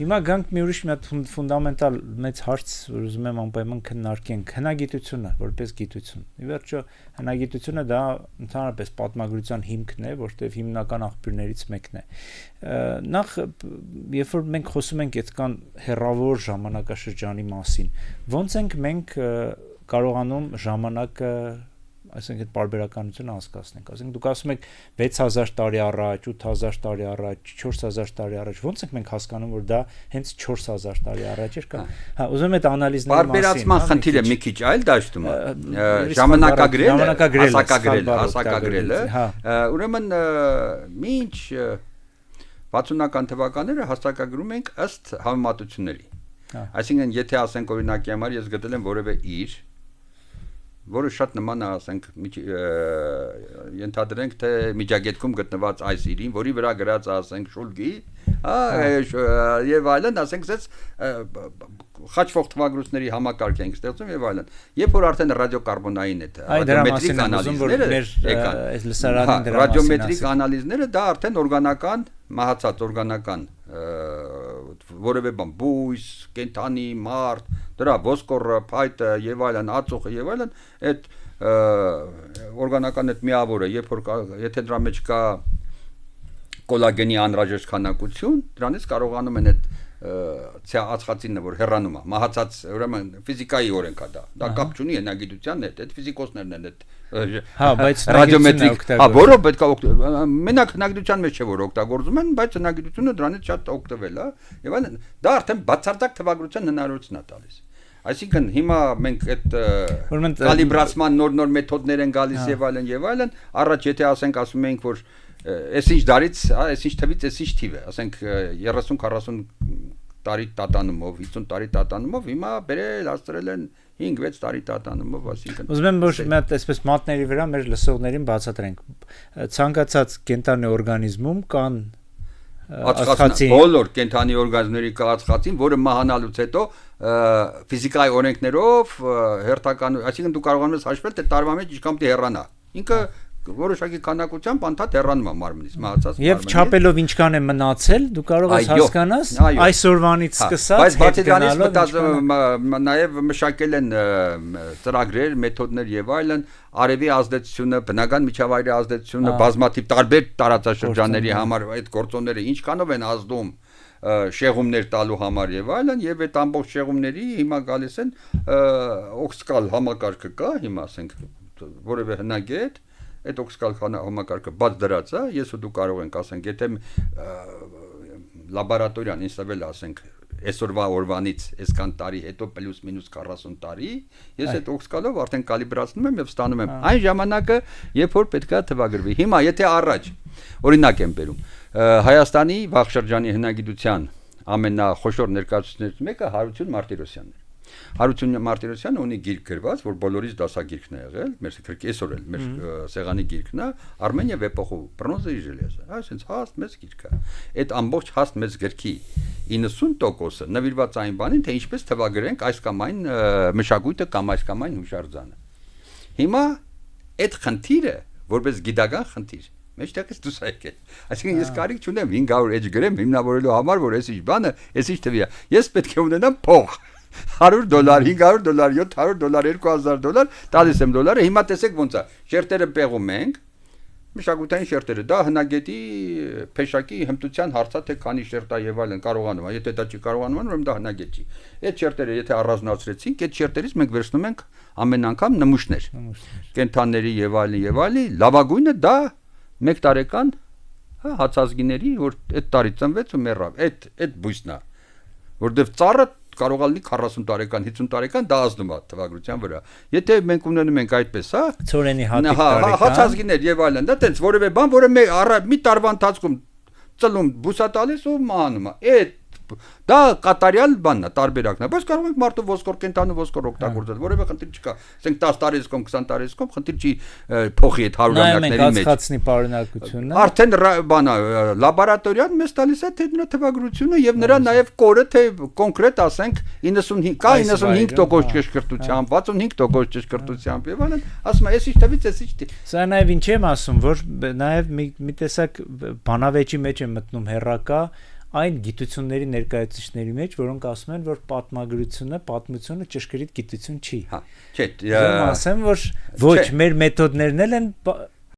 Հիմա գանք մի ուրիշ մի հատ ֆունդամենտալ մեծ հարց, որ ուզում եմ անպայման քննարկենք, հնագիտությունը, որպես գիտություն։ Ի վերջո, հնագիտությունը դա ընդհանրապես պատմագրության հիմքն է, որտեղ հիմնական աղբյուրներից մեկն է։ Նախ, երբ որ մենք խոսում ենք այդքան հեռավոր ժամանակաշրջանի մասին, ո՞նց ենք մենք կարողանում ժամանակը այսինքն այդ պարբերականությունը հասկացնենք, ասենք դուք ասում եք 6000 տարի առաջ, 8000 տարի առաջ, 4000 տարի առաջ, ո՞նց ենք մենք հասկանում, որ դա հենց 4000 տարի առաջ էր կամ հա, ուզում եմ այդ անալիզների մասին։ Պարբերացման խնդիրը մի քիչ այլ դաշտում է։ Ժամանակագրելը, ուրեմն մինչ 60-ական թվականները հաստատագրում ենք ըստ համեմատությունների։ Այսինքն, եթե ասենք օրինակի համար ես գտել եմ որևէ իր որը շատ նման է, ասենք, ենթադրենք, թե Միջագետքում գտնված այս իրին, որի վրա գրած, ասենք, շուլգի, եւ այլն, ասենք, խաչվող թվագրությունների համակարգ ենք ստեղծում եւ այլն։ Երբ որ արդեն ռադիոկարբոնային է, ռադիոմետրիկ անալիզները դա արդեն օրգանական, մահացած օրգանական որևէ բան, բույս, կենդանի, մարդ, դրա ոսկորը, փայտը եւ այլն, ածուխը եւ այլն, այդ օրգանական այդ միավորը, եթե դրա մեջ կա կոլագենի անհրաժեշտ քանակություն, դրանից կարողանում են այդ ածխածինը, որ հեռանում է, մահացած, ուրեմն ֆիզիկայի օրենք է դա կապ չունի հնագիտությանն հետ, այդ ֆիզիկոսներն են այդ ռադիոմետրիկ, որը պետք է մենակ հնագիտության մեջ չէ որ օգտագործում են, բայց հնագիտությունը դրանից շատ օգտվել է, եւ այլն, դա արդեն բացարձակ թվագրության հնարավորություն է տալիս։ Այսինքն հիմա մենք այդ կալիբրացման նոր մեթոդներ են գալիս եւ այլն, առաջ եթե ասում ենք որ այսինչ դարից, այսինչ թվից, այսինչ թիվ է, ասենք 30-40 տարի տատանումով, 50 տարի տատանումով, հիմա բերել հաստրել են 5-6 տարի տատանումով, այսինքն։ Ուզում եմ որ մի հատ այսպես մատների վրա մեր լսողներին բացատրենք։ Ցանկացած կենտանի օրգանիզմում կան ածխածին, բոլոր կենտանի օրգանիզմների կա ածխածին, որը մահանալուց հետո ֆիզիկայի օրենքներով հերթական, այսինքն դու կարողանում ես հաշվել, թե տարվա մեջ ինչքան պետք է հեռանա։ Ինքը որոշակի քանակությամբ անդադ հեռանում է մարմնից, մահացած մարմնից։ Եվ չափելով ինչքան է մնացել, դու կարող ես հասկանաս այսօրվանից սկսած հետ գնալով նաև մշակել են ծրագրեր, մեթոդներ եւ այլն, արևի ազդեցությունը, բնական միջավայրի ազդեցությունը, բազմաթիվ տարբեր տարածաշրջանների համար այդ գործոնները ինչքանով են ազդում շեղումներ տալու համար եւ այլն, եւ այդ ամբողջ շեղումների հիմա գալիս են օքսկալ համակարգը կա, հիմա ասենք որևէ հնագետ այդ օքսկալ համակարգը բաց դրած է, ես ու դու կարող ենք ասենք, եթե լաբորատորիան ինստալվել ասենք այսօրվա օրվանից այսքան տարի հետո պլյուս մինուս 40 տարի, ես այդ օքսկալով արդեն կալիբրացնում եմ եւ ստանում եմ այն ժամանակը, երբ որ պետք է թվագրվի։ Հիմա եթե առաջ օրինակ եմ բերում, Հայաստանի վաղ շրջանի հնագիտության ամենախոշոր ներկայացուցիչներից մեկը Հարություն Մարտիրոսյանն է։ Հարություն Մարտիրոսյանը ունի գիրք գրված, որ բոլորից դասագիրքն է եղել, մեր գրքի այսօր էլ մեր սեղանի գիրքն է, Արմենիա վեպոխու բրոնզե ժելեզը, այսինքն հաստ մեծ գիրք է։ Այդ ամբողջ հաստ մեծ գրքի 90%-ը նվիրված այն բանին, թե ինչպես թվագրենք այս կամ այն մշակույթը կամ այս կամ այն հուշարձանը։ Հիմա այդ խնդիրը որպես գիտական խնդիր մեջտեղից դուրս եկել։ Այսինքն ես կարիք չունեմ 500 էջ գրեմ հիմնավորելու համար, որ այսինչ բանը, այսինչ թվի է։ Ես պետք է ունենամ փող։ $100, $500, $700, $2000 տալիս եմ դոլարը, հիմա տեսեք ոնց է, շերտերը պեղում ենք, մշակութային շերտերը, դա հնագետի փեշակի հմտության հարց է, թե քանի շերտ է եւ այլն կարողանում է, եթե դա չի կարողանում, ուրեմն դա հնագետ չի։ Այդ շերտերը եթե առանձնացրեցինք, այդ շերտերից մենք վերցնում ենք ամեն անգամ նմուշներ, կենթանիների եւ այլն, լավագույնը դա 1 տարեկան հացազգիների, որ այդ տարի ծնվեց ու մեռավ, այդ բույսն է, որտեվ ծառը կարող է լինի 40 տարեկան, 50 տարեկան դա ազդում է թվագրության վրա։ Եթե մենք ունենում ենք այդպես, հա, ծորենի հատիկ տարեկան, հացազգիներ եւ այլն, դա տենց որևէ բան, որը մի տարվա ընթացքում ծլում բուսատալիս ու մահանում է։ Դա կատարյալ բանն է, տարբերակն է, բայց կարող ենք մարդու ոսկոր կենտանու ոսկոր օգտագործել, որևէ խնդիր չկա։ Ասենք 10 տարից կամ 20 տարից կամ խնդիր չի փոխի այդ 100-ամյակների մեջ։ Ածխածնի պարունակությունը։ Արդեն բանա լաբորատորիան մեզ տալիս է թե նրա թվագրությունը եւ նրա նաեւ կորը թե կոնկրետ ասենք 95 կա 95% ճշգրտությամբ, 65% ճշգրտությամբ եւ այլն, ասում է, էսի թվից էսի։ Սա նաեւ ինչ եմ ասում, որ նաեւ մի տեսակ բանավեճի մեջ է մտնում հերրակա այն գիտությունների ներկայացուցիչների մեջ, որոնք ասում են, որ պատմությունը ճշգրիտ գիտություն չի։ Հա, չէ, Ես ասեմ, որ ոչ, մեր մեթոդներն էլ են